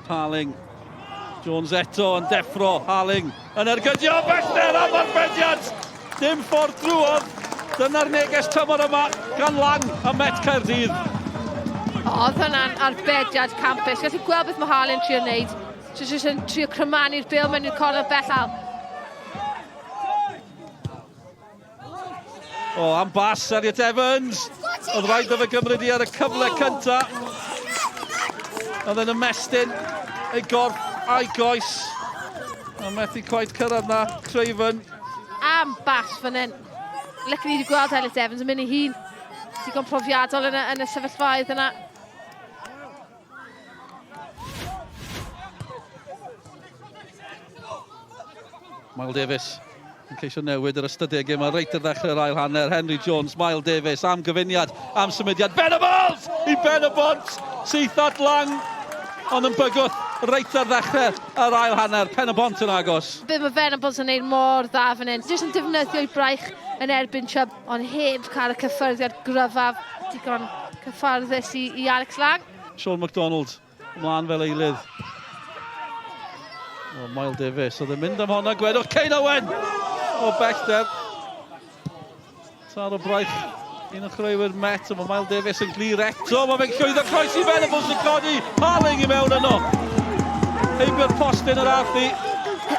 Harling. Jones eto yn deffro. Harling yn ergydio bellter am arbediad. Dim ffordd drwodd. Dyna'r neges tymor yma gan Lang a Met Caerdydd. Oedd hwnna'n arbediad campus. Gallu gweld beth mae Harling trio wneud. Jyst yn trio crymanu'r bil mewn i'r corner bellal. O, am bas Elliot Evans. Oedd rhaid o fe gymryd i ar y cyfle cynta. Oedd yn ymestyn ei gorff a'i goes. A methu coed cyrraedd na Craven. Am bas fan hyn. Lycyn ni wedi gweld Elliot Evans yn mynd i hun. Digon profiadol yn y sefyllfaoedd yna. Miles Davies yn ceisio newid yr ystadegau yma reit ar ddechrau'r ail hanner. Henry Jones, Miles Davies am gyfuniad, am symudiad. Pen-y-bont i Pen-y-bont. Syth at Lang, ond yn bygwth reit ar ddechrau'r ail hanner. Pen-y-bont yn agos. Be mae Pen-y-bont yn neud mor dda fan hyn. Jyst yn defnyddio'i braich yn erbyn Chubb, ond heb cael y cyffyrddiad gryfaf digon cyfforddus i Alex Lang. Sean MacDonald ymlaen fel eilydd. O, Miles Davies, oedd yn mynd am honna gwedwch Cain Owen o bellter. Tar o braich un o chreuwyr Met, mae Miles Davies yn glir eto. Mae fe'n llwyddo croes i Venables yn codi. Harling i mewn yno. Heibio'r postyn yr arthi.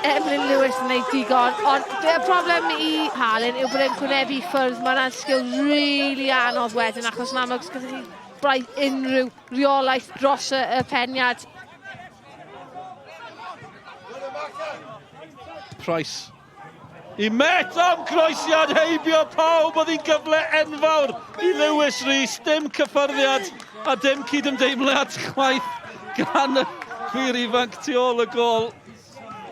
Emlyn Lewis yn neud digon, ond y problem i Harling yw bod e'n gwynebu ffwrdd. Mae'n sgil really anodd wedyn, achos yn amlwg gyda chi braith unrhyw reolaeth dros y peniad. Price i Met am croesiad, heibio pawb, oedd hi'n gyfle enfawr i Lewis Rhys. Dim cyffyrddiad a dim cydymdeimlad chwaith gan y chwir ifanc tu ôl y gol.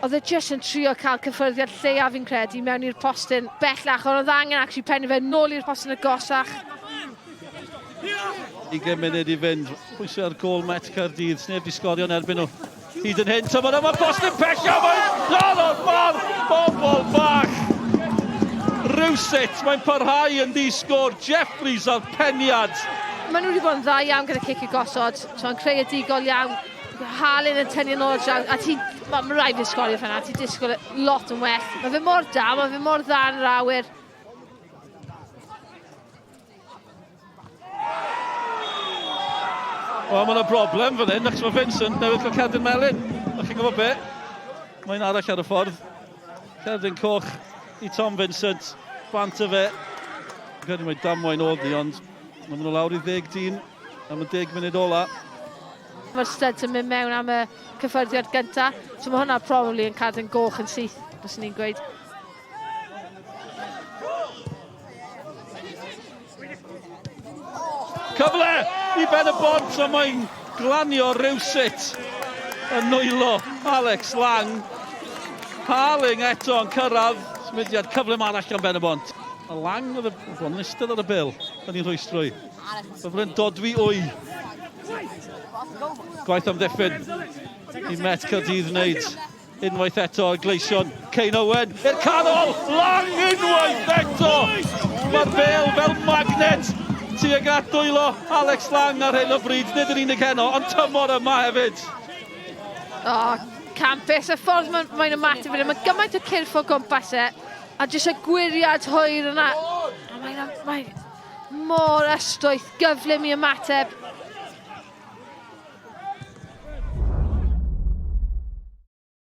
Oedd e jyst yn trio cael cyffyrddiad lleiaf fi'n credu mewn i'r postyn bellach, ond oedd angen actually pennu fe nôl i'r postyn agosach. 20 munud i fynd, pwysau ar gol Met Caerdydd, sneb di sgorio yn erbyn nhw. Hyd yn hyn, tymor yma postyn pesio, mae'n galon mor bobl bach. Rywsut, mae'n parhau yn ddisgwr, Jeffries ar peniad. Maen nhw wedi bod yn dda iawn gyda cic y gosod, so yn creu y digol iawn. Harling yn tynnu nôl draw, a mae'n rhaid fi sgorio ffynna, ti'n disgwyl lot yn well. Mae fe mor da, mae fe mor dda yn yr awyr. O, mae yna broblem fan hyn, achos mae Vincent newydd cael cerdyn melyn. Ydych chi'n gwybod be? Mae'n arall ar y ffordd. Cerdyn coch i Tom Vincent. Bant y fe. Gwyd mae damwain oedd ni, ond mae nhw lawr i 10 dyn am y 10 munud ola. Mae'r studs yn mynd mewn am y cyffyrddiad gyntaf, so mae hwnna probably yn cerdyn goch yn syth, bys ni'n gweud. Cyfle i Pen-y-bont, a mae'n glanio rywsut yn nwylo Alex Lang. Harling eto yn cyrraedd, symudiad cyflym arall gan Pen-y-bont. A Lang oedd yn listedd ar y bil, yn ei rhwystrwy. Bydd yn dodwi wy. Gwaith am ddiffyn i Met Caerdydd wneud unwaith eto y gleision Cain Owen i'r canol. Lang unwaith eto. Mae'r bel fel magnet tuag at dwylo Alex Lang ar hyn o bryd, nid yr unig heno, ond tymor yma hefyd. O, campus, y ffordd mae'n ymateb fyny, mae gymaint o cyrff o gwmpas e, a jyst y gwiriad hwyr yna. Mae'n mor ystwyth, gyflym i ymateb.